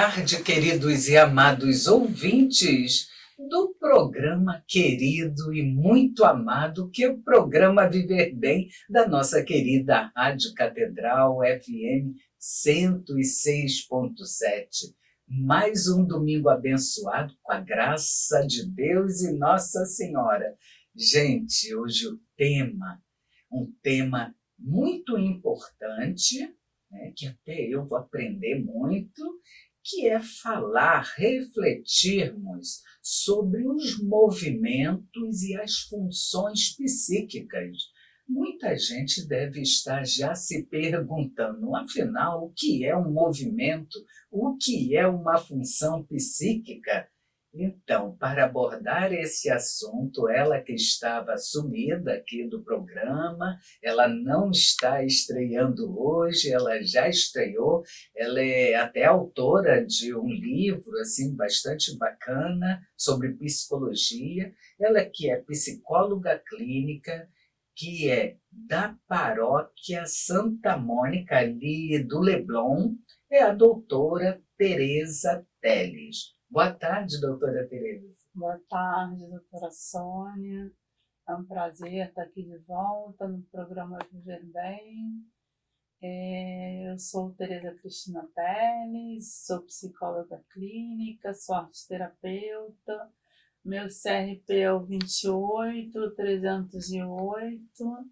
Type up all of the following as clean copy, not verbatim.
tarde, queridos e amados ouvintes do programa querido e muito amado, que é o programa Viver Bem, da nossa querida Rádio Catedral FM 106.7. Mais um domingo abençoado com a graça de Deus e Nossa Senhora. Gente, hoje um tema muito importante, né, que até eu vou aprender muito, que é falar, refletirmos sobre os movimentos e as funções psíquicas. Muita gente deve estar já se perguntando, afinal, o que é um movimento? O que é uma função psíquica? Então, para abordar esse assunto, ela que estava sumida aqui do programa, ela não está estreando hoje, ela já estreou, ela é até autora de um livro assim bastante bacana sobre psicologia, ela que é psicóloga clínica, que é da paróquia Santa Mônica, ali do Leblon, é a doutora Tereza Teles. Boa tarde, doutora Tereza. Boa tarde, doutora Sônia. É um prazer estar aqui de volta no programa Viver Bem. Eu sou Tereza Cristina Teles, sou psicóloga clínica, sou arteterapeuta. Meu CRP é o 28308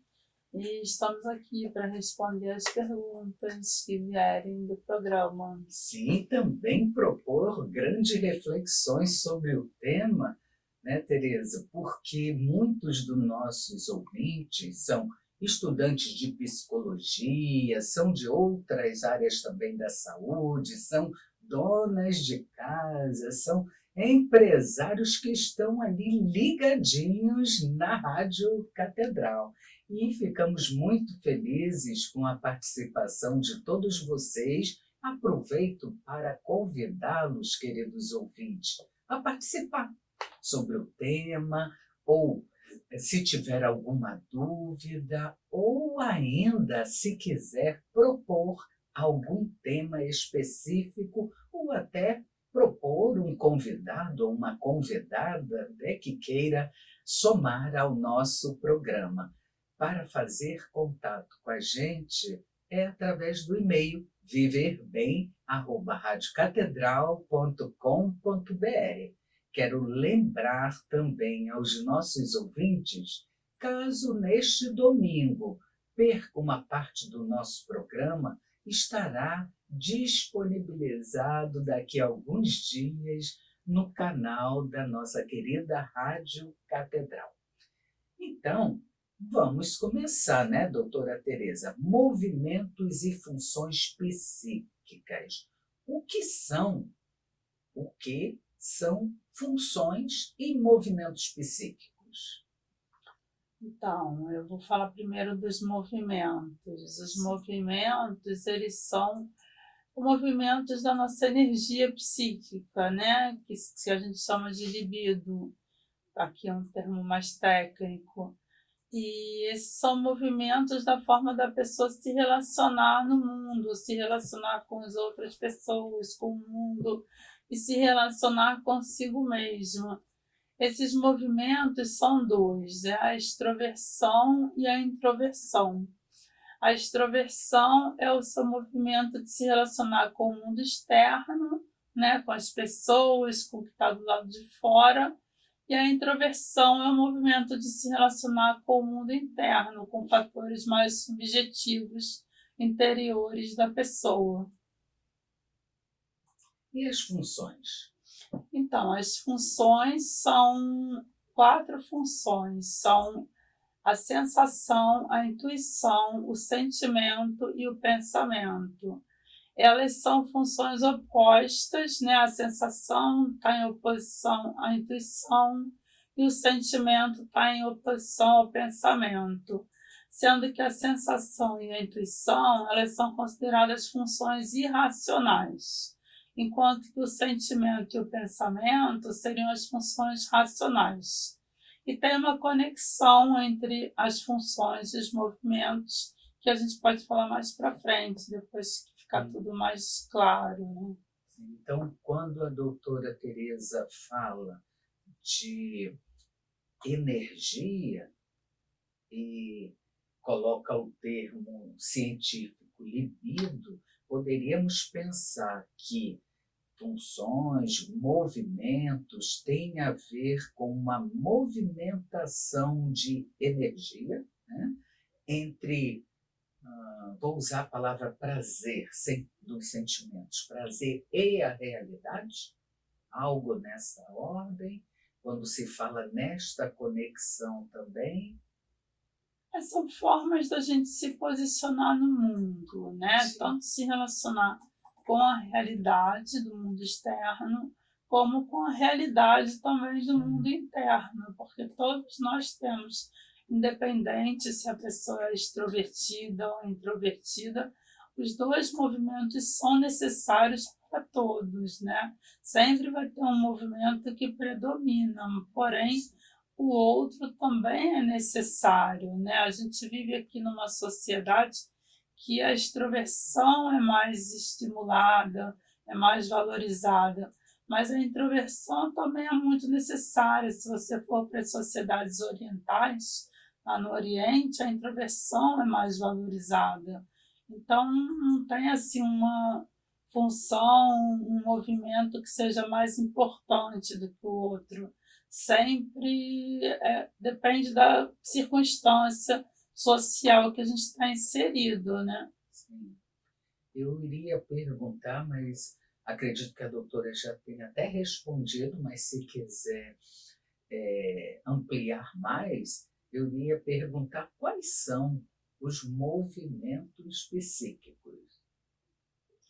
e estamos aqui para responder as perguntas que vierem do programa. Sim, também propor grandes reflexões sobre o tema, né, Tereza? Porque muitos dos nossos ouvintes são estudantes de psicologia, são de outras áreas também da saúde, são donas de casa, são empresários que estão ali ligadinhos na Rádio Catedral. E ficamos muito felizes com a participação de todos vocês. Aproveito para convidá-los, queridos ouvintes, a participar sobre o tema, ou se tiver alguma dúvida, ou ainda se quiser propor algum tema específico, ou até propor um convidado ou uma convidada, né, que queira somar ao nosso programa. Para fazer contato com a gente é através do e-mail viverbem@radiocatedral.com.br. Quero lembrar também aos nossos ouvintes, caso neste domingo perca uma parte do nosso programa, estará disponibilizado daqui a alguns dias no canal da nossa querida Rádio Catedral. Então, vamos começar, né, doutora Tereza? Movimentos e funções psíquicas. O que são funções e movimentos psíquicos? Então, eu vou falar primeiro dos movimentos. Os movimentos, eles são os movimentos da nossa energia psíquica, né? Que a gente chama de libido. Aqui é um termo mais técnico. E esses são movimentos da forma da pessoa se relacionar no mundo, se relacionar com as outras pessoas, com o mundo e se relacionar consigo mesma. Esses movimentos são dois, é a extroversão e a introversão. A extroversão é o seu movimento de se relacionar com o mundo externo, né, com as pessoas, com o que está do lado de fora. E a introversão é o movimento de se relacionar com o mundo interno, com fatores mais subjetivos, interiores da pessoa. E as funções? Então, as funções são 4 funções. São a sensação, a intuição, o sentimento e o pensamento. Elas são funções opostas, né? A sensação está em oposição à intuição e o sentimento está em oposição ao pensamento, sendo que a sensação e a intuição, elas são consideradas funções irracionais, enquanto que o sentimento e o pensamento seriam as funções racionais. E tem uma conexão entre as funções e os movimentos que a gente pode falar mais para frente, depois que ficar tudo mais claro, né? Então, quando a doutora Teresa fala de energia e coloca o termo científico libido, poderíamos pensar que funções, movimentos têm a ver com uma movimentação de energia, né, entre, vou usar a palavra prazer, dos sentimentos, prazer e a realidade, algo nessa ordem, quando se fala nesta conexão também. São formas da gente se posicionar no mundo, né? Sim. Tanto se relacionar com a realidade do mundo externo, como com a realidade também do mundo interno, porque todos nós temos, independente se a pessoa é extrovertida ou introvertida, os dois movimentos são necessários para todos, né? Sempre vai ter um movimento que predomina, porém o outro também é necessário, né? A gente vive aqui numa sociedade que a extroversão é mais estimulada, é mais valorizada, mas a introversão também é muito necessária. Se você for para as sociedades orientais, lá no Oriente, a introversão é mais valorizada. Então, não tem assim uma função, um movimento que seja mais importante do que o outro. Sempre depende da circunstância social que a gente está inserido, né? Sim. Eu iria perguntar, mas acredito que a doutora já tenha até respondido, mas se quiser ampliar mais, eu iria perguntar quais são os movimentos psíquicos.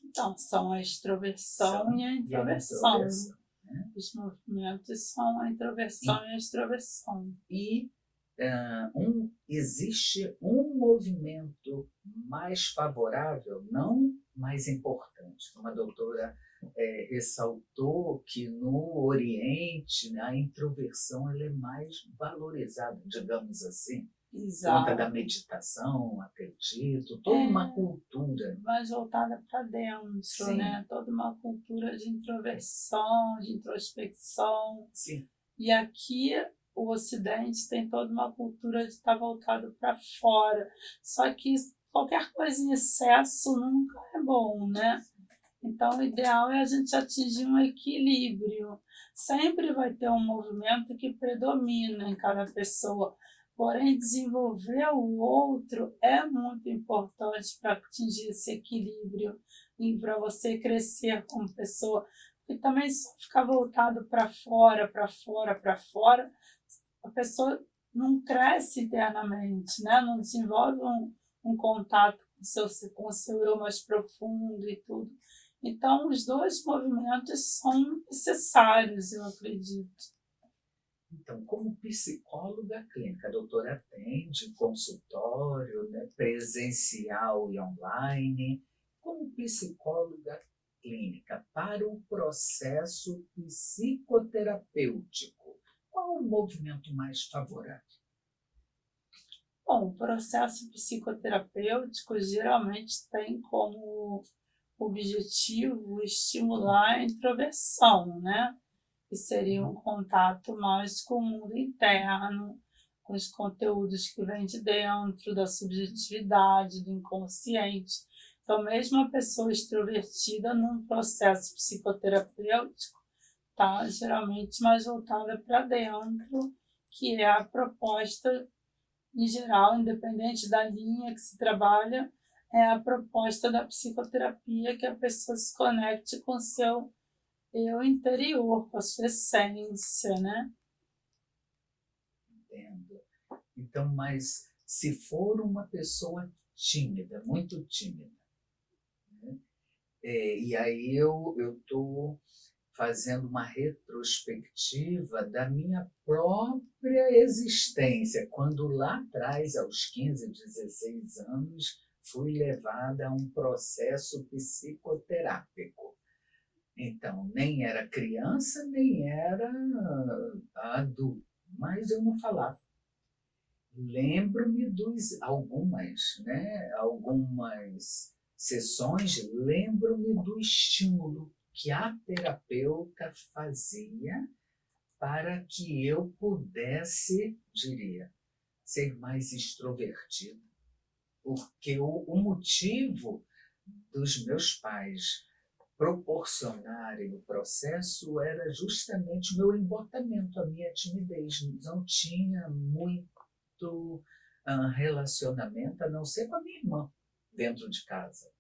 Então, são a extroversão e a introversão. Né? Os movimentos são a introversão e a extroversão. E existe um movimento mais favorável, não mais importante. Como a doutora ressaltou que no Oriente, né, a introversão ela é mais valorizada, digamos assim. Exato. Conta da meditação, acredito, toda uma cultura. Mais voltada para dentro, Sim. né? Toda uma cultura de introversão, de introspecção. Sim. E aqui o Ocidente tem toda uma cultura de estar voltado para fora. Só que qualquer coisa em excesso nunca é bom, né? Então, o ideal é a gente atingir um equilíbrio. Sempre vai ter um movimento que predomina em cada pessoa. Porém, desenvolver o outro é muito importante para atingir esse equilíbrio e para você crescer como pessoa. E também só ficar voltado para fora, para fora, para fora, a pessoa não cresce internamente, né? Não desenvolve um contato com o seu eu mais profundo e tudo. Então, os dois movimentos são necessários, eu acredito. Então, como psicóloga clínica, a doutora atende consultório, né, presencial e online. Como psicóloga clínica, para o processo psicoterapêutico, qual o movimento mais favorável? Bom, o processo psicoterapêutico geralmente tem como objetivo estimular a introversão, né? Que seria um contato mais com o mundo interno, com os conteúdos que vêm de dentro, da subjetividade, do inconsciente. Então, mesmo a pessoa extrovertida num processo psicoterapêutico, está geralmente mais voltada para dentro, que é a proposta, em geral, independente da linha que se trabalha, é a proposta da psicoterapia, que a pessoa se conecte com o seu eu interior, com a sua essência, né? Entendo. Então, mas se for uma pessoa tímida, muito tímida, né? E aí eu estou fazendo uma retrospectiva da minha própria existência, quando lá atrás, aos 15, 16 anos, fui levada a um processo psicoterápico. Então, nem era criança, nem era adulto, mas eu não falava. Lembro-me algumas sessões, lembro-me do estímulo que a terapeuta fazia para que eu pudesse, diria, ser mais extrovertido. Porque o motivo dos meus pais proporcionarem o processo era justamente o meu embotamento, a minha timidez. Não tinha muito relacionamento, a não ser com a minha irmã, dentro de casa.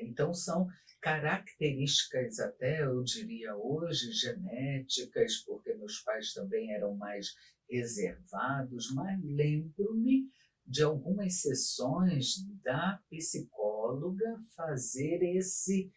Então, são características, até eu diria hoje, genéticas, porque meus pais também eram mais reservados, mas lembro-me de algumas sessões da psicóloga fazer esse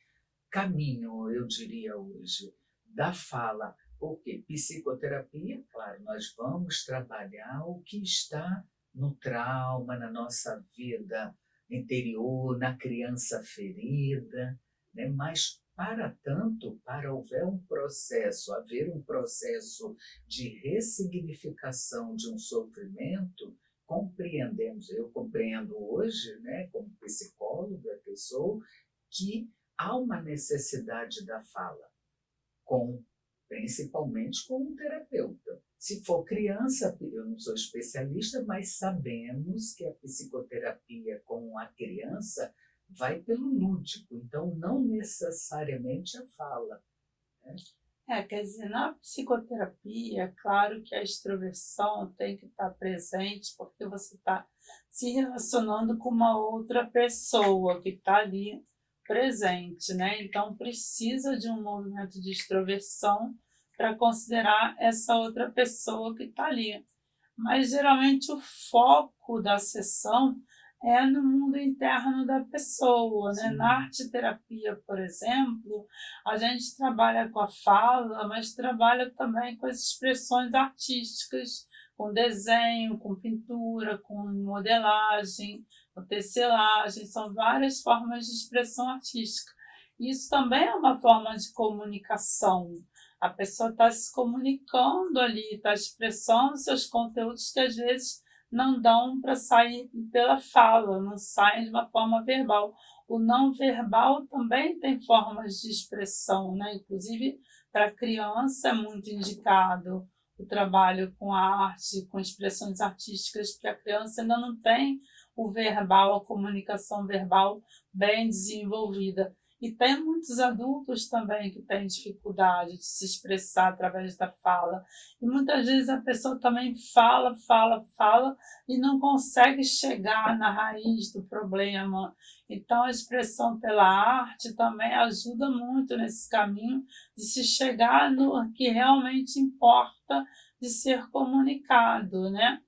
caminho, eu diria hoje, da fala. Porque psicoterapia, claro, nós vamos trabalhar o que está no trauma, na nossa vida interior, na criança ferida, né? Mas, para tanto, para haver um processo de ressignificação de um sofrimento, eu compreendo hoje, né, como psicóloga que eu sou, que há uma necessidade da fala, principalmente com um terapeuta. Se for criança, eu não sou especialista, mas sabemos que a psicoterapia com a criança vai pelo lúdico, então não necessariamente a fala, né? Quer dizer, na psicoterapia, é claro que a extroversão tem que estar presente, porque você está se relacionando com uma outra pessoa que está ali presente, né? Então precisa de um movimento de extroversão para considerar essa outra pessoa que está ali. Mas geralmente o foco da sessão é no mundo interno da pessoa, né? Sim. Na arte-terapia, por exemplo, a gente trabalha com a fala, mas trabalha também com as expressões artísticas, com desenho, com pintura, com modelagem, com tecelagem, são várias formas de expressão artística. Isso também é uma forma de comunicação. A pessoa está se comunicando ali, está expressando seus conteúdos que às vezes não dão para sair pela fala, não saem de uma forma verbal. O não verbal também tem formas de expressão, né? Inclusive para criança é muito indicado o trabalho com arte, com expressões artísticas, porque a criança ainda não tem o verbal, a comunicação verbal bem desenvolvida. E tem muitos adultos também que têm dificuldade de se expressar através da fala. E muitas vezes a pessoa também fala e não consegue chegar na raiz do problema. Então a expressão pela arte também ajuda muito nesse caminho de se chegar no que realmente importa de ser comunicado, né?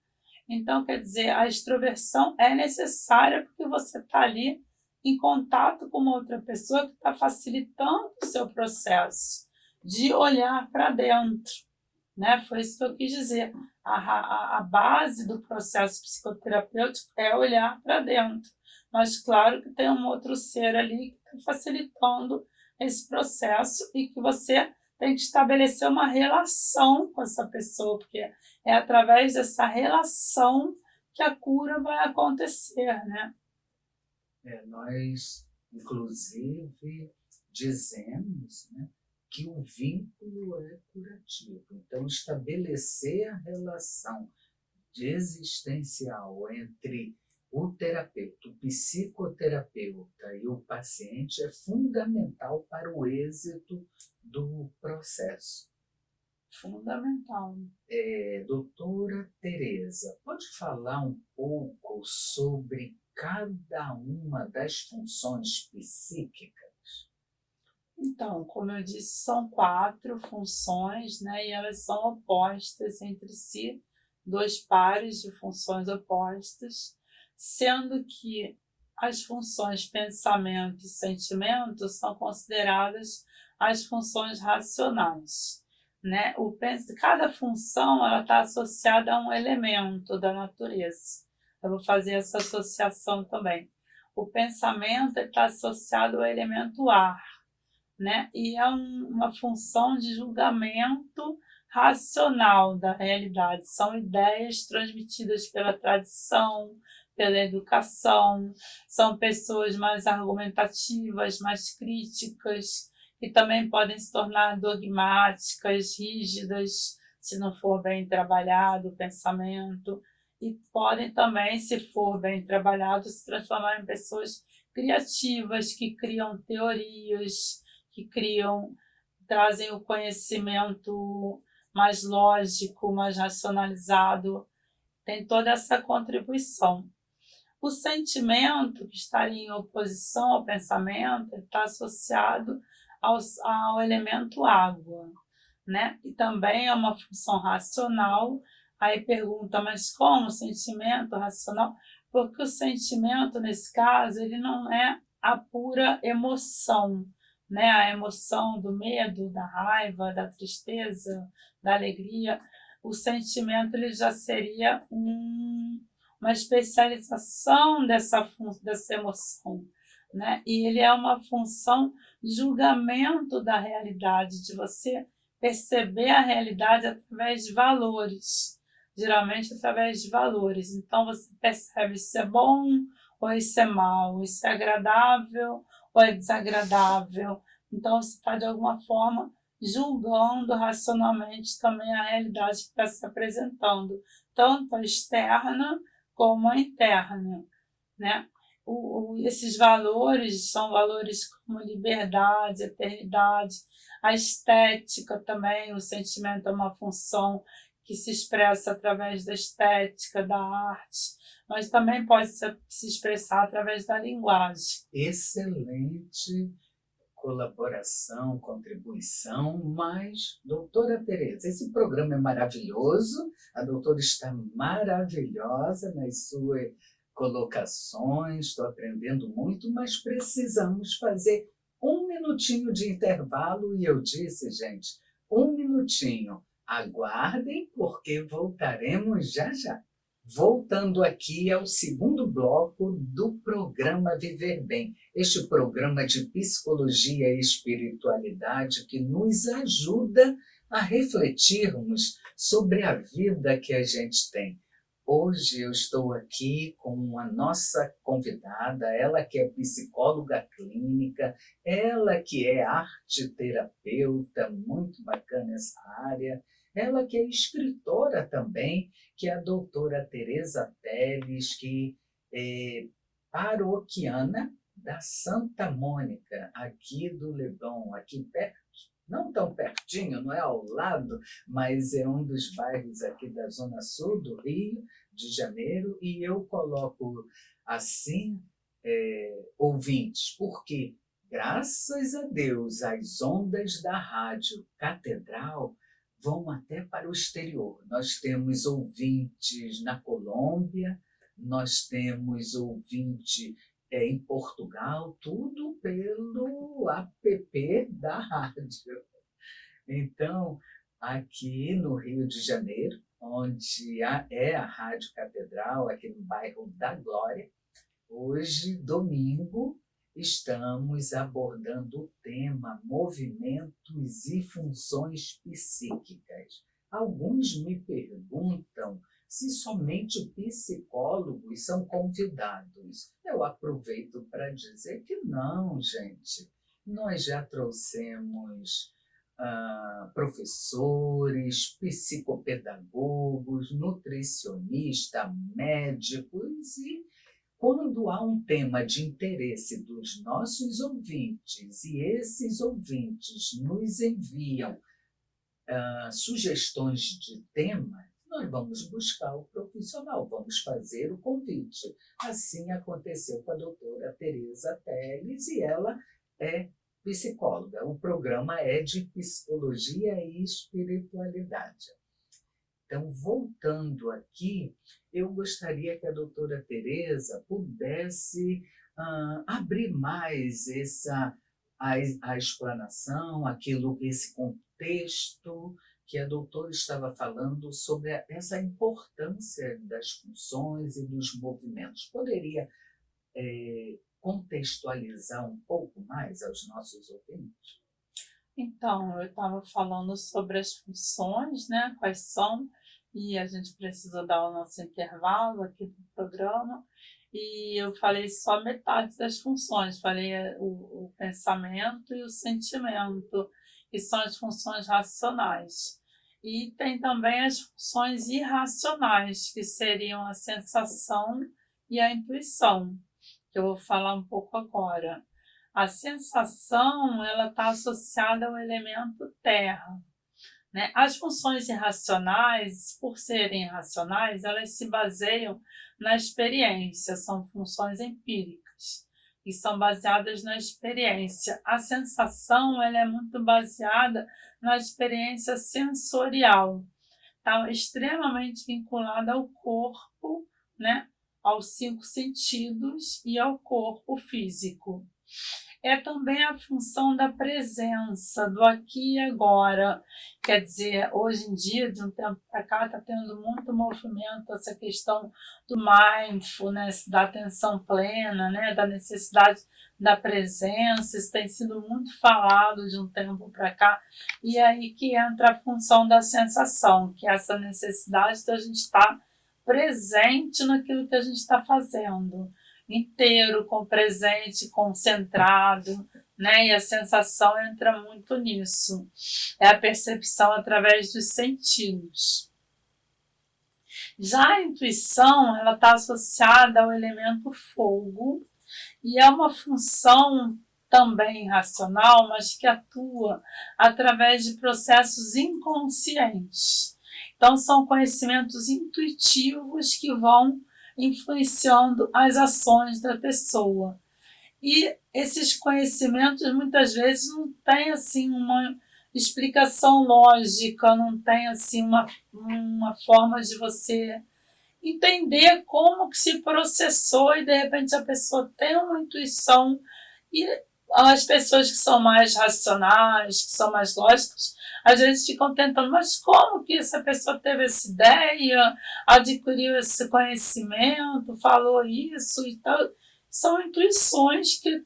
Então, quer dizer, a extroversão é necessária porque você está ali em contato com uma outra pessoa que está facilitando o seu processo de olhar para dentro, né? Foi isso que eu quis dizer. A base do processo psicoterapêutico é olhar para dentro. Mas claro que tem um outro ser ali que está facilitando esse processo e que você tem que estabelecer uma relação com essa pessoa, porque é através dessa relação que a cura vai acontecer, né? Nós, inclusive, dizemos, né, que o vínculo é curativo. Então, estabelecer a relação existencial entre o terapeuta, o psicoterapeuta e o paciente é fundamental para o êxito do processo. Fundamental. Doutora Tereza, pode falar um pouco sobre cada uma das funções psíquicas? Então, como eu disse, são 4 funções, né, e elas são opostas entre si, 2 pares de funções opostas, sendo que as funções pensamento e sentimento são consideradas as funções racionais, né? Cada função está associada a um elemento da natureza. Eu vou fazer essa associação também. O pensamento está associado ao elemento ar, né? E é uma função de julgamento racional da realidade. São ideias transmitidas pela tradição, pela educação, são pessoas mais argumentativas, mais críticas, que também podem se tornar dogmáticas, rígidas, se não for bem trabalhado o pensamento, e podem também, se for bem trabalhado, se transformar em pessoas criativas, que criam teorias, que trazem o conhecimento mais lógico, mais racionalizado, tem toda essa contribuição. O sentimento, que estaria em oposição ao pensamento, está associado ao elemento água, né? E também é uma função racional. Aí pergunta, mas como sentimento racional? Porque o sentimento, nesse caso, ele não é a pura emoção, né? A emoção do medo, da raiva, da tristeza, da alegria. O sentimento ele já seria uma especialização dessa emoção, né? E ele é uma função de julgamento da realidade, de você perceber a realidade através de valores, geralmente através de valores. Então você percebe se é bom ou isso é mal, isso é agradável ou é desagradável. Então você está de alguma forma julgando racionalmente também a realidade que está se apresentando, tanto a externa como a interna, né? Esses valores são valores como liberdade, eternidade, a estética também, o sentimento é uma função que se expressa através da estética, da arte, mas também pode se expressar através da linguagem. Excelente colaboração, contribuição, mas, doutora Tereza, esse programa é maravilhoso, a doutora está maravilhosa nas suas colocações, estou aprendendo muito, mas precisamos fazer um minutinho de intervalo, e eu disse, gente, um minutinho, aguardem, porque voltaremos já já. Voltando aqui ao segundo bloco do programa Viver Bem, este programa de psicologia e espiritualidade que nos ajuda a refletirmos sobre a vida que a gente tem. Hoje eu estou aqui com a nossa convidada, ela que é psicóloga clínica, ela que é arte-terapeuta, muito bacana essa área, ela que é escritora também, que é a doutora Tereza Teles, que é paroquiana da Santa Mônica, aqui do Leblon, aqui perto, não tão pertinho, não é ao lado, mas é um dos bairros aqui da Zona Sul do Rio de Janeiro, e eu coloco assim, ouvintes, porque, graças a Deus, as ondas da Rádio Catedral vão até para o exterior. Nós temos ouvintes na Colômbia, nós temos ouvinte em Portugal, tudo pelo app da rádio. Então, aqui no Rio de Janeiro, onde é a Rádio Catedral, aqui no bairro da Glória, hoje, domingo, estamos abordando o tema movimentos e funções psíquicas. Alguns me perguntam se somente psicólogos são convidados. Eu aproveito para dizer que não, gente. Nós já trouxemos professores, psicopedagogos, nutricionistas, médicos, e quando há um tema de interesse dos nossos ouvintes e esses ouvintes nos enviam sugestões de tema, nós vamos buscar o profissional, vamos fazer o convite. Assim aconteceu com a doutora Tereza Teles, e ela é psicóloga. O programa é de psicologia e espiritualidade. Então, voltando aqui, eu gostaria que a doutora Tereza pudesse abrir mais a explanação, esse contexto que a doutora estava falando sobre essa importância das funções e dos movimentos. Poderia contextualizar um pouco mais aos nossos ouvintes? Então, eu estava falando sobre as funções, né? Quais são, e a gente precisa dar o nosso intervalo aqui do programa. e eu falei só metade das funções, falei o pensamento e o sentimento, que são as funções racionais. E tem também as funções irracionais, que seriam a sensação e a intuição, que eu vou falar um pouco agora. A sensação, ela está associada ao elemento terra, né? As funções irracionais, por serem irracionais, elas se baseiam na experiência, são funções empíricas e são baseadas na experiência. A sensação, ela é muito baseada na experiência sensorial, está extremamente vinculada ao corpo, né? Aos 5 sentidos e ao corpo físico. É também a função da presença, do aqui e agora. Quer dizer, hoje em dia, de um tempo para cá, está tendo muito movimento essa questão do mindfulness, da atenção plena, né? Da necessidade da presença. Isso tem sido muito falado de um tempo para cá. E é aí que entra a função da sensação, que é essa necessidade de a gente estar presente naquilo que a gente está fazendo, inteiro, com presente, concentrado, né? E a sensação entra muito nisso. É a percepção através dos sentidos. Já a intuição, ela está associada ao elemento fogo e é uma função também racional, mas que atua através de processos inconscientes. Então, são conhecimentos intuitivos que vão influenciando as ações da pessoa. E esses conhecimentos muitas vezes não têm assim uma explicação lógica, não tem assim uma forma de você entender como que se processou e de repente a pessoa tem uma intuição e as pessoas que são mais racionais, que são mais lógicas, às vezes ficam tentando, mas como que essa pessoa teve essa ideia, adquiriu esse conhecimento, falou isso e tal. São intuições que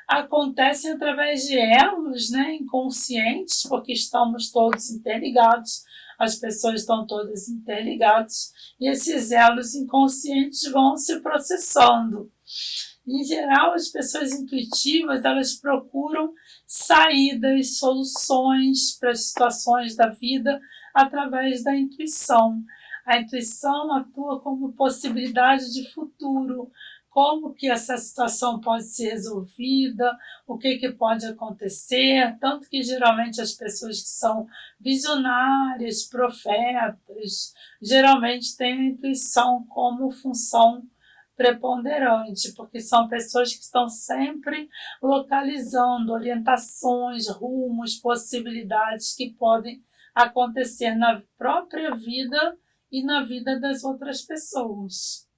acontecem através de elos, né, inconscientes, porque estamos todos interligados, as pessoas estão todas interligadas, e esses elos inconscientes vão se processando. Em geral, as pessoas intuitivas, elas procuram saídas, soluções para as situações da vida através da intuição. A intuição atua como possibilidade de futuro, como que essa situação pode ser resolvida, o que pode acontecer, tanto que geralmente as pessoas que são visionárias, profetas, geralmente têm a intuição como função preponderante, porque são pessoas que estão sempre localizando orientações, rumos, possibilidades que podem acontecer na própria vida e na vida das outras pessoas.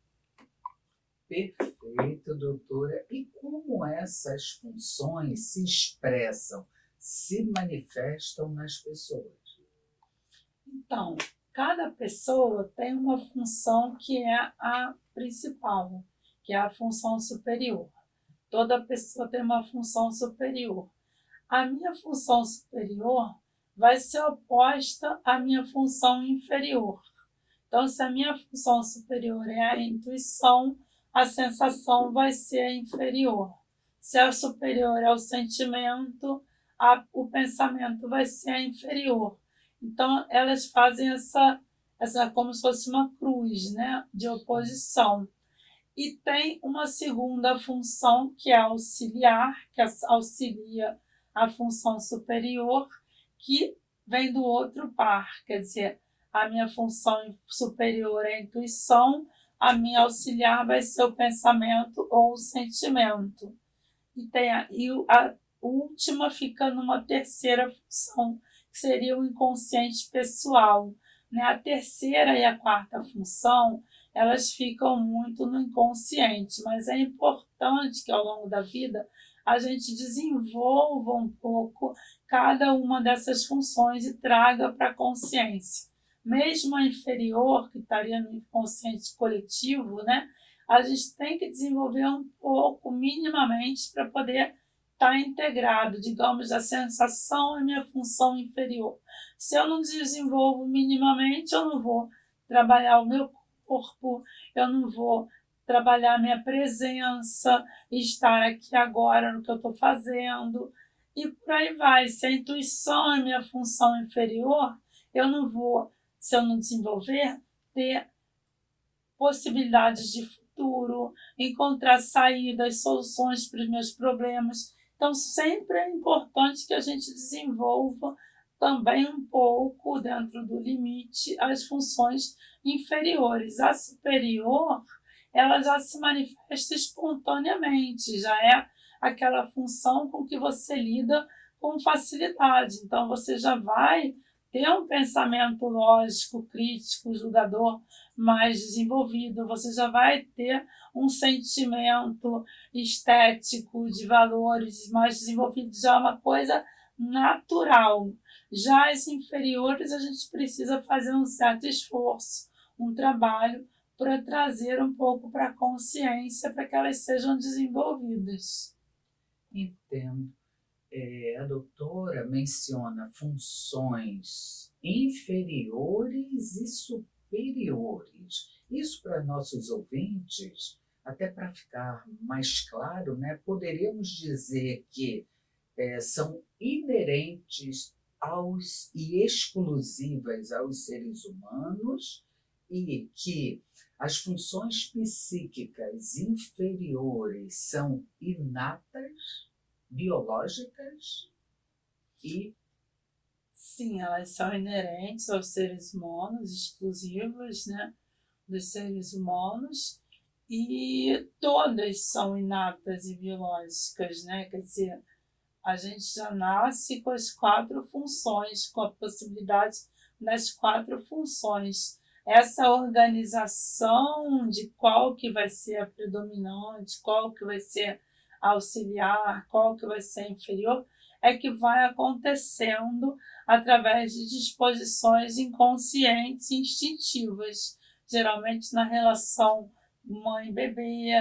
Perfeito, doutora. E como essas funções se expressam, se manifestam nas pessoas? Então, cada pessoa tem uma função que é a principal, que é a função superior. Toda pessoa tem uma função superior. A minha função superior vai ser oposta à minha função inferior. Então, se a minha função superior é a intuição, a sensação vai ser a inferior. Se a superior é o sentimento, o pensamento vai ser a inferior. Então, elas fazem essa como se fosse uma cruz, né, de oposição. E tem uma segunda função, que é auxiliar, que auxilia a função superior, que vem do outro par, quer dizer, a minha função superior é a intuição, a minha auxiliar vai ser o pensamento ou o sentimento. A última fica numa terceira função, que seria o inconsciente pessoal. Né? A terceira e a quarta função, elas ficam muito no inconsciente, mas é importante que ao longo da vida a gente desenvolva um pouco cada uma dessas funções e traga para a consciência. Mesmo a inferior, que estaria no inconsciente coletivo, né? A gente tem que desenvolver um pouco, minimamente, para poder estar integrado. Digamos, a sensação é minha função inferior. Se eu não desenvolvo minimamente, eu não vou trabalhar o meu corpo, eu não vou trabalhar minha presença, estar aqui agora no que eu estou fazendo, e por aí vai. Se a intuição é minha função inferior, eu não vou, se eu não desenvolver, ter possibilidades de futuro, encontrar saídas, soluções para os meus problemas. Então, sempre é importante que a gente desenvolva também um pouco, dentro do limite, as funções inferiores. A superior, ela já se manifesta espontaneamente, já é aquela função com que você lida com facilidade. Então, você já vai ter um pensamento lógico, crítico, julgador mais desenvolvido, você já vai ter um sentimento estético de valores mais desenvolvido, já é uma coisa natural. Já as inferiores, a gente precisa fazer um certo esforço, um trabalho para trazer um pouco para a consciência, para que elas sejam desenvolvidas. Entendo. A doutora menciona funções inferiores e superiores. Isso para nossos ouvintes, até para ficar mais claro, né, poderíamos dizer que são inerentes aos e exclusivas aos seres humanos e que as funções psíquicas inferiores são inatas, biológicas e Sim, elas são inerentes aos seres humanos, exclusivas, né, dos seres humanos, e todas são inatas e biológicas, né? Quer dizer, a gente já nasce com as 4 funções, com a possibilidade das 4 funções. Essa organização de qual que vai ser a predominante, qual que vai ser auxiliar, qual que vai ser inferior, é que vai acontecendo através de disposições inconscientes e instintivas, geralmente na relação mãe-bebê,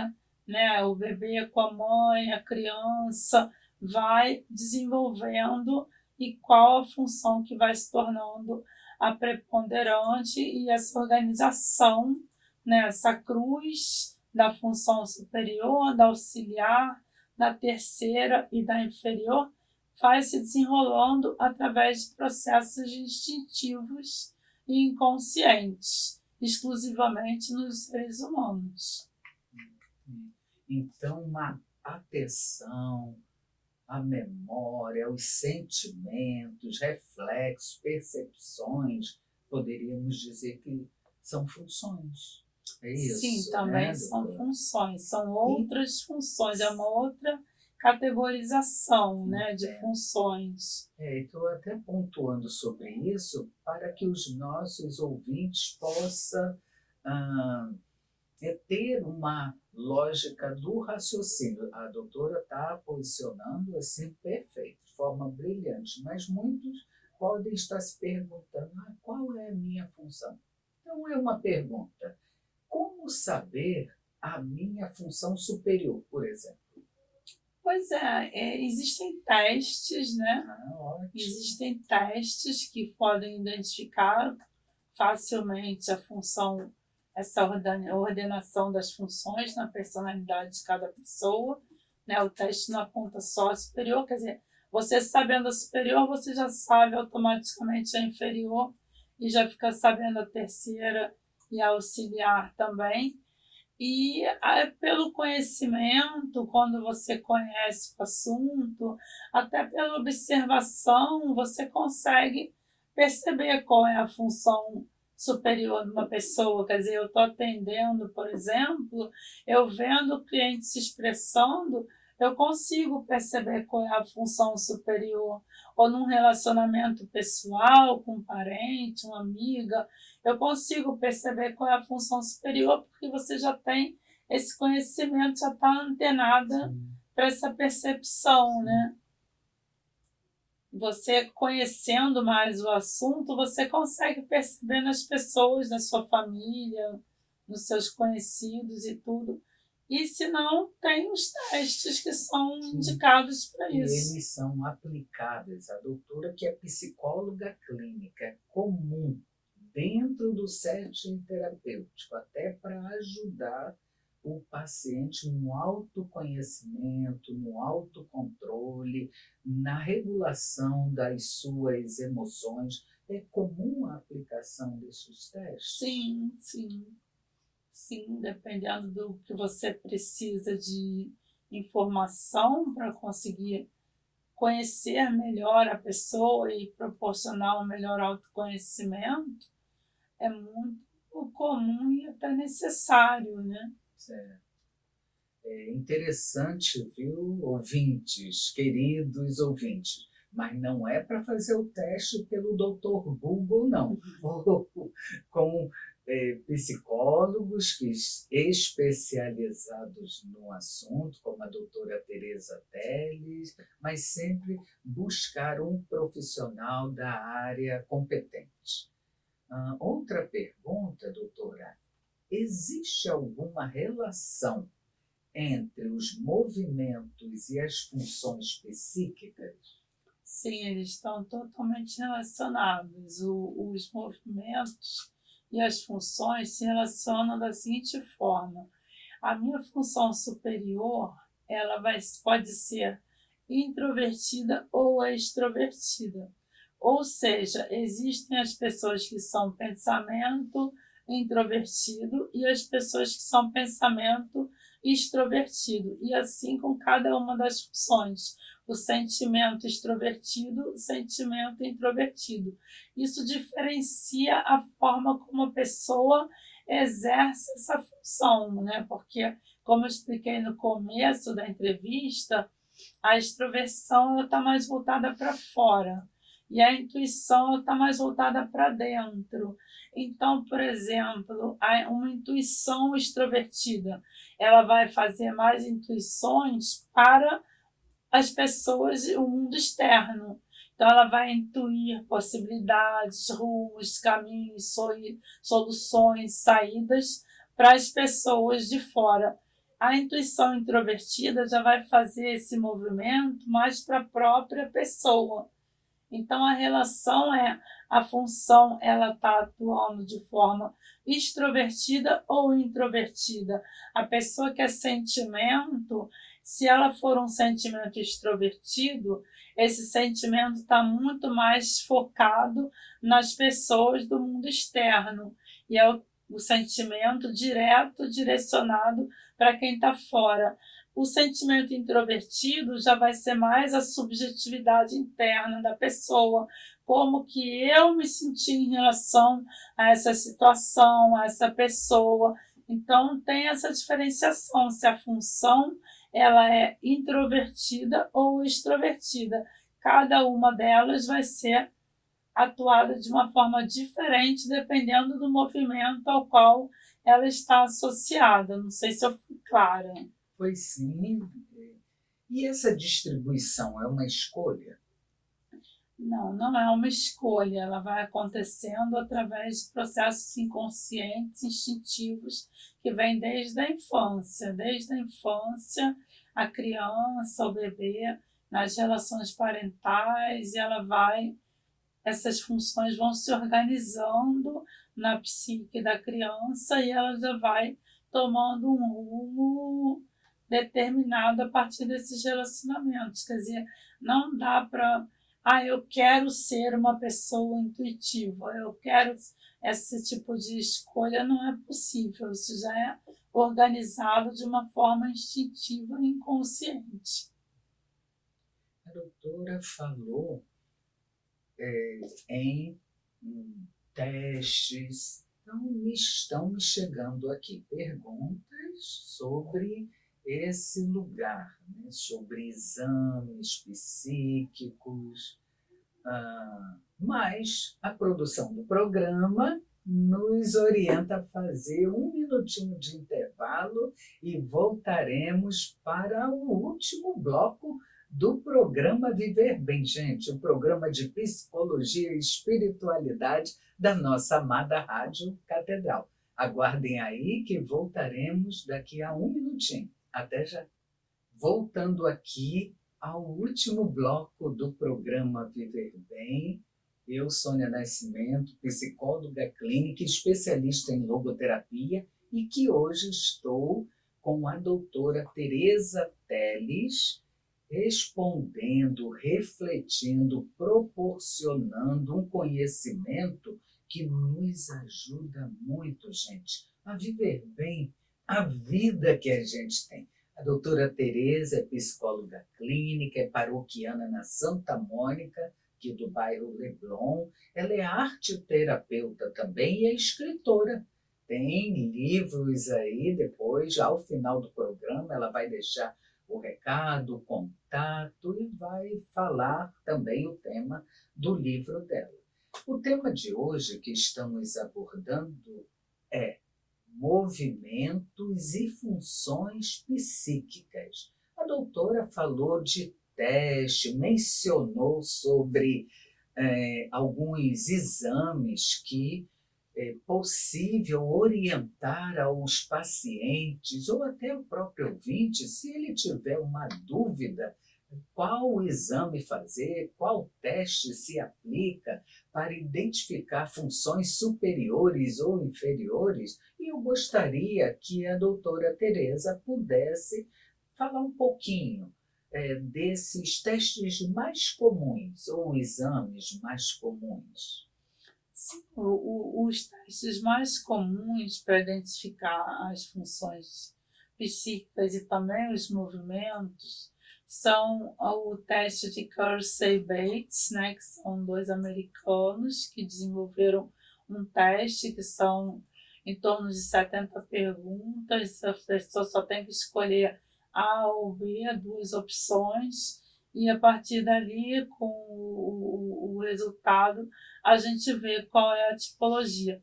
né? O bebê com a mãe, a criança, vai desenvolvendo e qual a função que vai se tornando a preponderante, e essa organização, né, essa cruz da função superior, da auxiliar, da terceira e da inferior, vai se desenrolando através de processos instintivos e inconscientes, exclusivamente nos seres humanos. então uma atenção, a memória, os sentimentos, reflexos, percepções, poderíamos dizer que são funções. É isso? Sim, também né, são doutora? funções, são outras funções, é uma outra categorização, né, de Entendo. funções. Estou até pontuando sobre isso para que os nossos ouvintes possam ter uma lógica do raciocínio. A doutora está posicionando assim perfeito, de forma brilhante, mas muitos podem estar se perguntando qual é a minha função. Então é uma pergunta: como saber a minha função superior, por exemplo? Pois existem testes, né? Ótimo. Existem testes que podem identificar facilmente a função, essa ordenação das funções na personalidade de cada pessoa, né? O teste não aponta só a superior, quer dizer, você sabendo a superior, você já sabe automaticamente a inferior e já fica sabendo a terceira e a auxiliar também. E pelo conhecimento, quando você conhece o assunto, até pela observação, você consegue perceber qual é a função superior de uma pessoa. Quer dizer, eu estou atendendo, por exemplo, eu vendo o cliente se expressando, eu consigo perceber qual é a função superior. Ou num relacionamento pessoal, com um parente, uma amiga, eu consigo perceber qual é a função superior, porque você já tem esse conhecimento, já está antenada para essa percepção, né? Você conhecendo mais o assunto, você consegue perceber nas pessoas, na sua família, nos seus conhecidos e tudo. E se não, tem os testes que são indicados para isso. E eles são aplicáveis. A doutora, que é psicóloga clínica, é comum dentro do setting terapêutico, até para ajudar o paciente no autoconhecimento, no autocontrole, na regulação das suas emoções. É comum a aplicação desses testes? Sim, sim. Sim, dependendo do que você precisa de informação para conseguir conhecer melhor a pessoa e proporcionar um melhor autoconhecimento, é muito comum e até necessário, né? Certo. É interessante, viu, ouvintes, queridos ouvintes, mas não é para fazer o teste pelo doutor Google, não. Ou com psicólogos especializados no assunto, como a doutora Teresa Teles, mas sempre buscar um profissional da área competente. Outra pergunta, doutora: existe alguma relação entre os movimentos e as funções psíquicas? Sim, eles estão totalmente relacionados. Os movimentos e as funções se relacionam da seguinte forma: a minha função superior, pode ser introvertida ou extrovertida. Ou seja, existem as pessoas que são pensamento introvertido e as pessoas que são pensamento extrovertido. E assim com cada uma das funções. O sentimento extrovertido, o sentimento introvertido. Isso diferencia a forma como a pessoa exerce essa função, né? Porque, como eu expliquei no começo da entrevista, a extroversão está mais voltada para fora e a intuição está mais voltada para dentro. Então, por exemplo, uma intuição extrovertida, ela vai fazer mais intuições para as pessoas e o mundo externo. Então, ela vai intuir possibilidades, rumos, caminhos, soluções, saídas para as pessoas de fora. A intuição introvertida já vai fazer esse movimento mais para a própria pessoa. Então, a relação a função ela está atuando de forma extrovertida ou introvertida. A pessoa que é sentimento, se ela for um sentimento extrovertido, esse sentimento está muito mais focado nas pessoas do mundo externo. E é o sentimento direto, direcionado para quem está fora. O sentimento introvertido já vai ser mais a subjetividade interna da pessoa, como que eu me senti em relação a essa situação, a essa pessoa. Então tem essa diferenciação se a função ela é introvertida ou extrovertida. Cada uma delas vai ser atuada de uma forma diferente dependendo do movimento ao qual ela está associada. Não sei se eu fui clara. Pois sim. E essa distribuição é uma escolha? Não, não é uma escolha, ela vai acontecendo através de processos inconscientes, instintivos, que vêm desde a infância. Desde a infância, a criança, o bebê, nas relações parentais, essas funções vão se organizando na psique da criança e ela já vai tomando um rumo determinado a partir desses relacionamentos. Quer dizer, não dá para eu quero ser uma pessoa intuitiva, eu quero esse tipo de escolha, não é possível, isso já é organizado de uma forma instintiva e inconsciente. A doutora falou em testes, então estão me chegando aqui perguntas sobre esse lugar, né? Sobre exames psíquicos, mas a produção do programa nos orienta a fazer 1 minutinho de intervalo e voltaremos para o último bloco do programa Viver Bem, gente, o programa de psicologia e espiritualidade da nossa amada Rádio Catedral. Aguardem aí que voltaremos daqui a 1 minutinho. Até já. Voltando aqui ao último bloco do programa Viver Bem, eu, Sônia Nascimento, psicóloga clínica, especialista em logoterapia, e que hoje estou com a doutora Tereza Teles, respondendo, refletindo, proporcionando um conhecimento que nos ajuda muito, gente, a viver bem a vida que a gente tem. A doutora Tereza é psicóloga clínica, é paroquiana na Santa Mônica, aqui do bairro Leblon. Ela é arteterapeuta também e é escritora. Tem livros aí, depois, ao final do programa, ela vai deixar o recado, o contato e vai falar também o tema do livro dela. O tema de hoje que estamos abordando é movimentos e funções psíquicas. A doutora falou de teste, mencionou sobre alguns exames que é possível orientar aos pacientes ou até o próprio ouvinte, se ele tiver uma dúvida, qual exame fazer, qual teste se aplica para identificar funções superiores ou inferiores. E eu gostaria que a doutora Tereza pudesse falar um pouquinho desses testes mais comuns ou exames mais comuns. Sim, os testes mais comuns para identificar as funções psíquicas e também os movimentos são o teste de Kersey-Bates, né, que são 2 americanos que desenvolveram um teste que são em torno de 70 perguntas, a pessoa só tem que escolher A ou B, 2 opções, e a partir dali, com o resultado, a gente vê qual é a tipologia.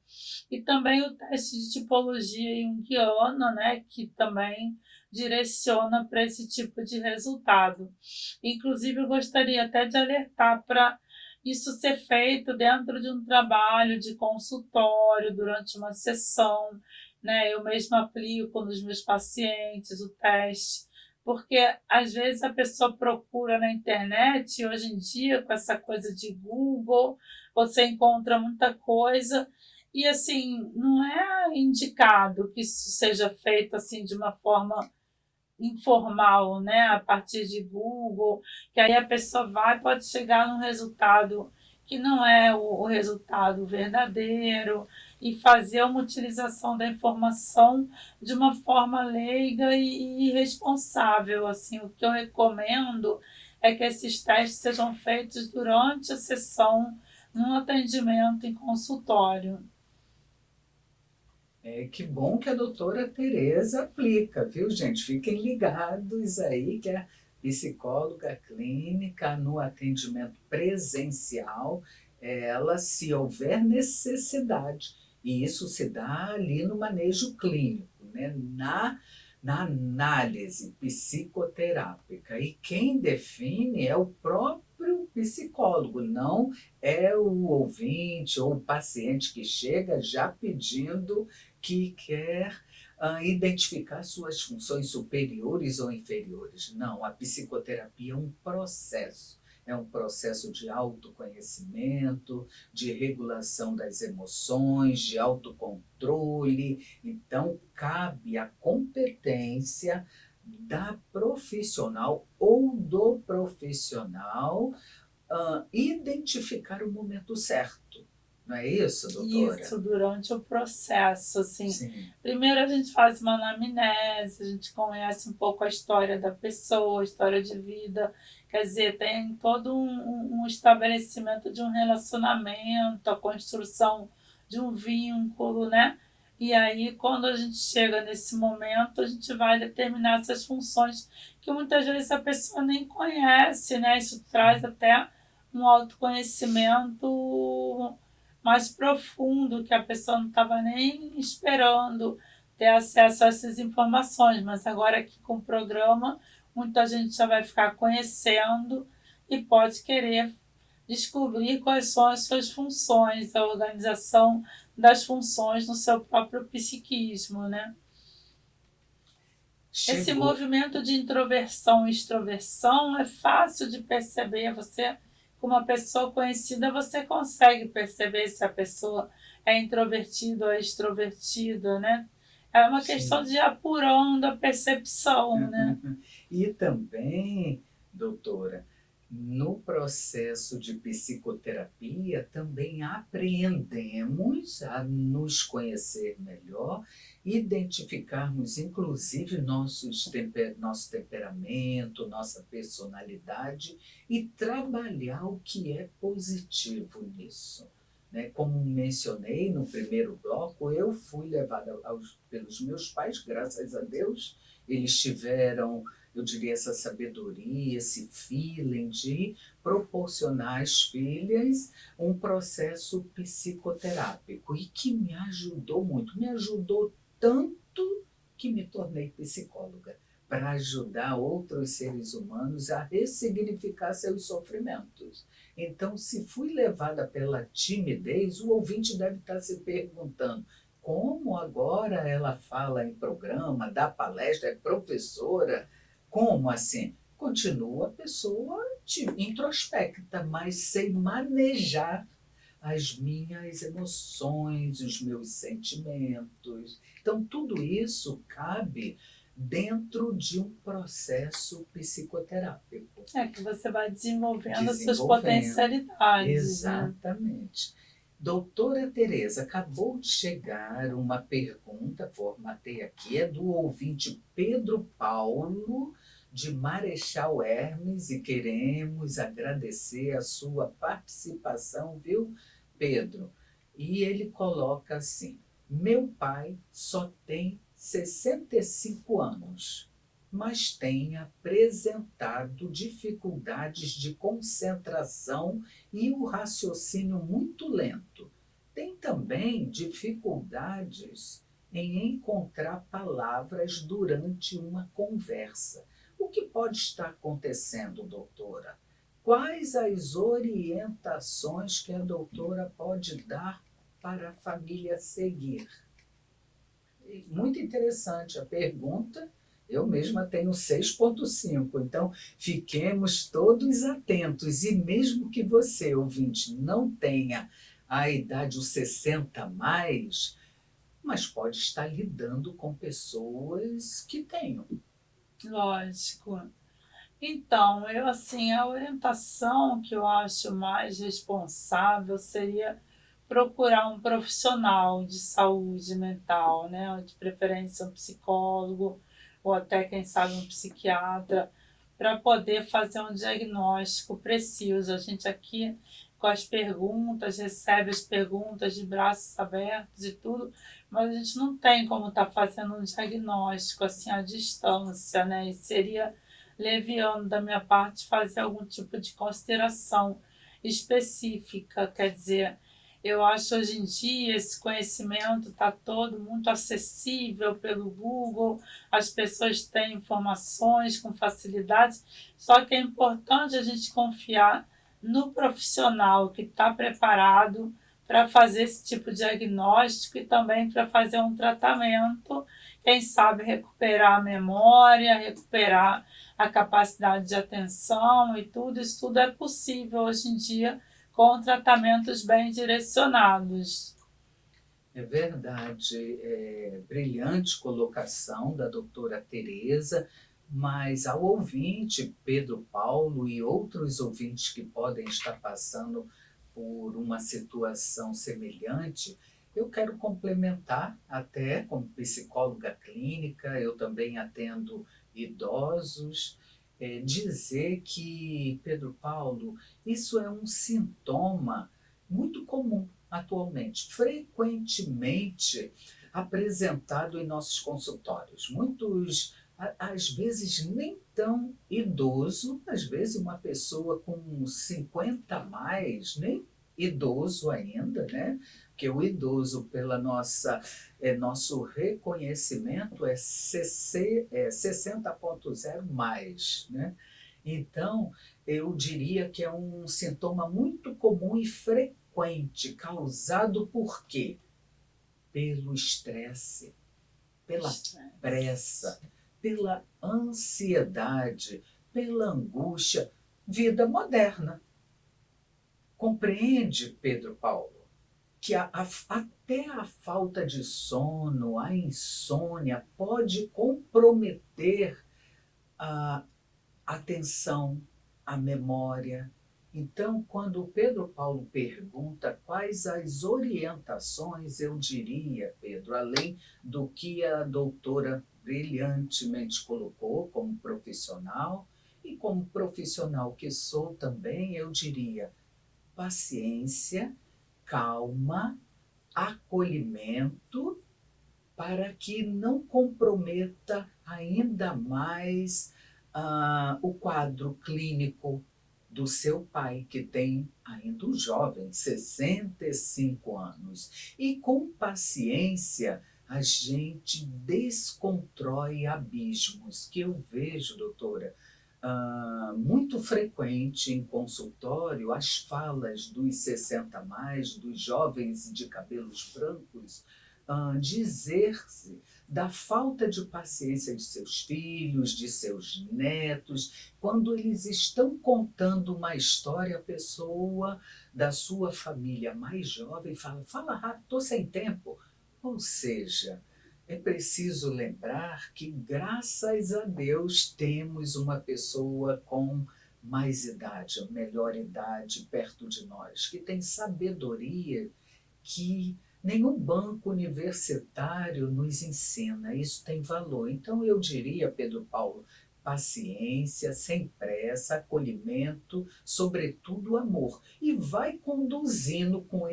E também o teste de tipologia junguiana, né, que também direciona para esse tipo de resultado. Inclusive, eu gostaria até de alertar para isso ser feito dentro de um trabalho de consultório, durante uma sessão, né? Eu mesma aplico nos meus pacientes o teste, porque às vezes a pessoa procura na internet, e hoje em dia, com essa coisa de Google, você encontra muita coisa, e assim, não é indicado que isso seja feito assim de uma forma informal, né, a partir de Google, que aí a pessoa vai, pode chegar num resultado que não é o resultado verdadeiro, e fazer uma utilização da informação de uma forma leiga e responsável. Assim, o que eu recomendo é que esses testes sejam feitos durante a sessão, num atendimento em consultório. Que bom que a doutora Tereza aplica, viu, gente? Fiquem ligados aí que a psicóloga clínica no atendimento presencial, ela, se houver necessidade, e isso se dá ali no manejo clínico, né? Na análise psicoterápica. E quem define é o próprio psicólogo, não é o ouvinte ou o paciente que chega já pedindo que quer identificar suas funções superiores ou inferiores. Não, a psicoterapia é um processo de autoconhecimento, de regulação das emoções, de autocontrole. Então, cabe a competência da profissional ou do profissional identificar o momento certo. Não é isso, doutora? Isso, durante o processo, assim. Sim. Primeiro a gente faz uma anamnese, a gente conhece um pouco a história da pessoa, a história de vida. Quer dizer, tem todo um estabelecimento de um relacionamento, a construção de um vínculo, né? E aí, quando a gente chega nesse momento, a gente vai determinar essas funções que muitas vezes a pessoa nem conhece, né? Isso traz até um autoconhecimento mais profundo, que a pessoa não estava nem esperando ter acesso a essas informações, mas agora aqui com o programa, muita gente já vai ficar conhecendo e pode querer descobrir quais são as suas funções, a organização das funções no seu próprio psiquismo, né? Esse movimento de introversão e extroversão é fácil de perceber. Você, com uma pessoa conhecida, você consegue perceber se a pessoa é introvertida ou é extrovertida, né? É uma questão de ir apurando a percepção, né? E também, doutora, no processo de psicoterapia, também aprendemos a nos conhecer melhor, identificarmos inclusive nosso temperamento, nossa personalidade e trabalhar o que é positivo nisso. Né? Como mencionei no primeiro bloco, eu fui levada pelos meus pais, graças a Deus, eles tiveram, eu diria, essa sabedoria, esse feeling de proporcionar às filhas um processo psicoterápico e que me ajudou muito, me ajudou tanto que me tornei psicóloga para ajudar outros seres humanos a ressignificar seus sofrimentos. Então, se fui levada pela timidez, o ouvinte deve estar se perguntando: como agora ela fala em programa, dá palestra, é professora? Como assim? Continua a pessoa introspecta, mas sem manejar as minhas emoções, os meus sentimentos. Então, tudo isso cabe dentro de um processo psicoterápico. É que você vai desenvolvendo as suas Desenvolvendo. potencialidades, né? Exatamente. Doutora Tereza, acabou de chegar uma pergunta, formatei aqui, é do ouvinte Pedro Paulo, de Marechal Hermes, e queremos agradecer a sua participação, viu, Pedro? E ele coloca assim: meu pai só tem 65 anos, mas tem apresentado dificuldades de concentração e o raciocínio muito lento. Tem também dificuldades em encontrar palavras durante uma conversa. O que pode estar acontecendo, doutora? Quais as orientações que a doutora pode dar para a família seguir? Muito interessante a pergunta. Eu mesma tenho 6,5, então fiquemos todos atentos. E mesmo que você, ouvinte, não tenha a idade, os 60 mais, mas pode estar lidando com pessoas que tenham. Lógico. Então, eu assim, a orientação que eu acho mais responsável seria procurar um profissional de saúde mental, né? De preferência um psicólogo ou até, quem sabe, um psiquiatra, para poder fazer um diagnóstico preciso. A gente aqui, com as perguntas, recebe as perguntas de braços abertos e tudo, mas a gente não tem como estar fazendo um diagnóstico assim à distância, né? E seria leviano da minha parte fazer algum tipo de consideração específica, quer dizer, eu acho hoje em dia esse conhecimento está todo muito acessível pelo Google, as pessoas têm informações com facilidade, só que é importante a gente confiar no profissional que está preparado para fazer esse tipo de diagnóstico e também para fazer um tratamento, quem sabe recuperar a memória, recuperar a capacidade de atenção e tudo, isso tudo é possível hoje em dia com tratamentos bem direcionados. É verdade, brilhante colocação da doutora Tereza, mas ao ouvinte Pedro Paulo e outros ouvintes que podem estar passando por uma situação semelhante, eu quero complementar, até como psicóloga clínica, eu também atendo idosos, dizer que, Pedro Paulo, isso é um sintoma muito comum atualmente, frequentemente apresentado em nossos consultórios. Muitos, às vezes, nem tão idoso, às vezes uma pessoa com 50 a mais, nem idoso ainda, né? Porque o idoso, pela nosso reconhecimento, é 60,0 mais, né? Então, eu diria que é um sintoma muito comum e frequente, causado por quê? Pelo estresse, pela pressa, pela ansiedade, pela angústia, vida moderna. Compreende, Pedro Paulo, que até a falta de sono, a insônia, pode comprometer a atenção, a memória. Então, quando o Pedro Paulo pergunta quais as orientações, eu diria, Pedro, além do que a doutora brilhantemente colocou como profissional, e como profissional que sou também, eu diria paciência, calma, acolhimento, para que não comprometa ainda mais o quadro clínico do seu pai, que tem ainda um jovem, 65 anos. E com paciência, a gente descontrói abismos, que eu vejo, doutora, muito frequente em consultório, as falas dos 60 mais, dos jovens de cabelos brancos, dizer-se da falta de paciência de seus filhos, de seus netos, quando eles estão contando uma história, a pessoa da sua família mais jovem fala rápido, estou sem tempo. Ou seja, é preciso lembrar que, graças a Deus, temos uma pessoa com mais idade, melhor idade perto de nós, que tem sabedoria que nenhum banco universitário nos ensina. Isso tem valor. Então, eu diria, Pedro Paulo, paciência, sem pressa, acolhimento, sobretudo amor. E vai conduzindo com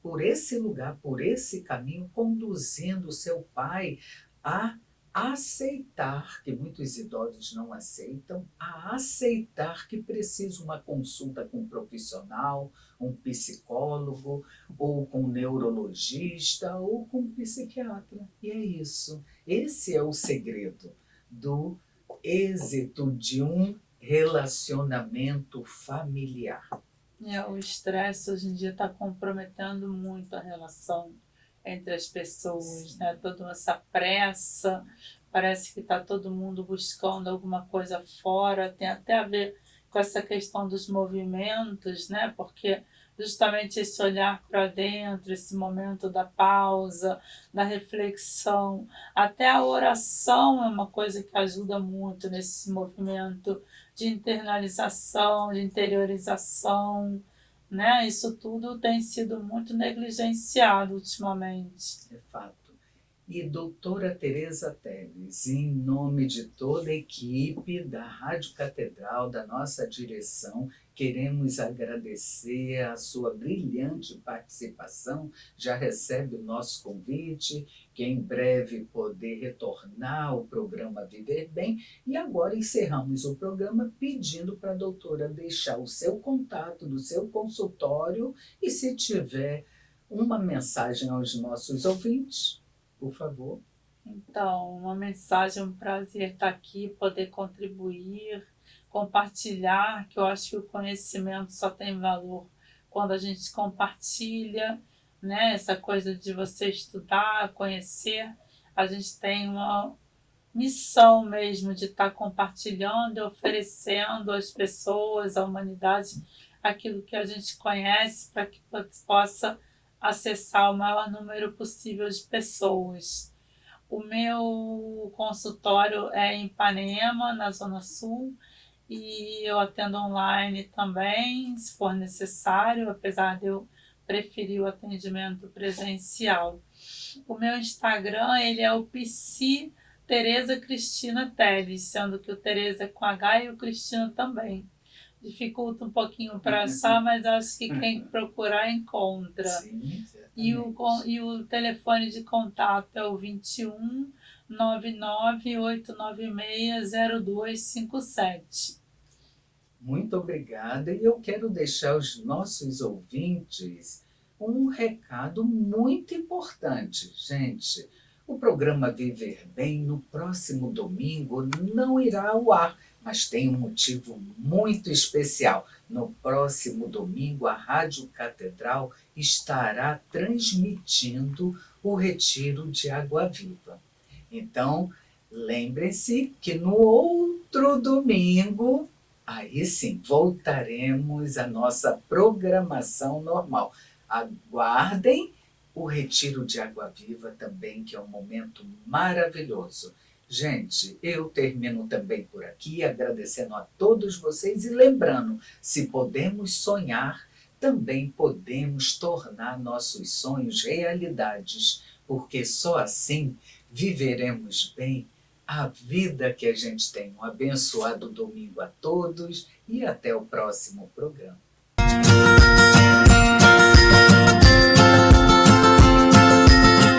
por esse lugar, por esse caminho, conduzindo o seu pai a aceitar, que muitos idosos não aceitam, a aceitar que precisa uma consulta com um profissional, um psicólogo, ou com um neurologista, ou com um psiquiatra. E é isso. Esse é o segredo do êxito de um relacionamento familiar. O estresse hoje em dia está comprometendo muito a relação entre as pessoas, né? Toda essa pressa, parece que está todo mundo buscando alguma coisa fora, tem até a ver com essa questão dos movimentos, né? Porque justamente esse olhar para dentro, esse momento da pausa, da reflexão, até a oração é uma coisa que ajuda muito nesse movimento de internalização, de interiorização, né? Isso tudo tem sido muito negligenciado ultimamente. É fato. E doutora Tereza Teles, em nome de toda a equipe da Rádio Catedral, da nossa direção, queremos agradecer a sua brilhante participação. Já recebe o nosso convite, que em breve poder retornar ao programa Viver Bem. E agora encerramos o programa pedindo para a doutora deixar o seu contato do seu consultório e, se tiver uma mensagem aos nossos ouvintes, por favor. Então, uma mensagem, um prazer estar aqui, poder contribuir, compartilhar, que eu acho que o conhecimento só tem valor quando a gente compartilha, né? Essa coisa de você estudar, conhecer, a gente tem uma missão mesmo de estar compartilhando e oferecendo às pessoas, à humanidade, aquilo que a gente conhece para que possa acessar o maior número possível de pessoas. O meu consultório é em Ipanema, na Zona Sul, e eu atendo online também, se for necessário, apesar de eu preferir o atendimento presencial. O meu Instagram, ele é o Psi Tereza Cristina Teles, sendo que o Tereza é com H e o Cristina também. Dificulta um pouquinho para achar, mas acho que quem procurar encontra. Sim, e o telefone de contato é o 21 99 896 0257. Muito obrigada. E eu quero deixar aos nossos ouvintes um recado muito importante, gente. O programa Viver Bem, no próximo domingo, não irá ao ar, mas tem um motivo muito especial. No próximo domingo, a Rádio Catedral estará transmitindo o Retiro de Água Viva. Então, lembrem-se que no outro domingo, aí sim, voltaremos à nossa programação normal. Aguardem o Retiro de Água Viva também, que é um momento maravilhoso. Gente, eu termino também por aqui, agradecendo a todos vocês e lembrando, se podemos sonhar, também podemos tornar nossos sonhos realidades, porque só assim viveremos bem a vida que a gente tem. Um abençoado domingo a todos e até o próximo programa.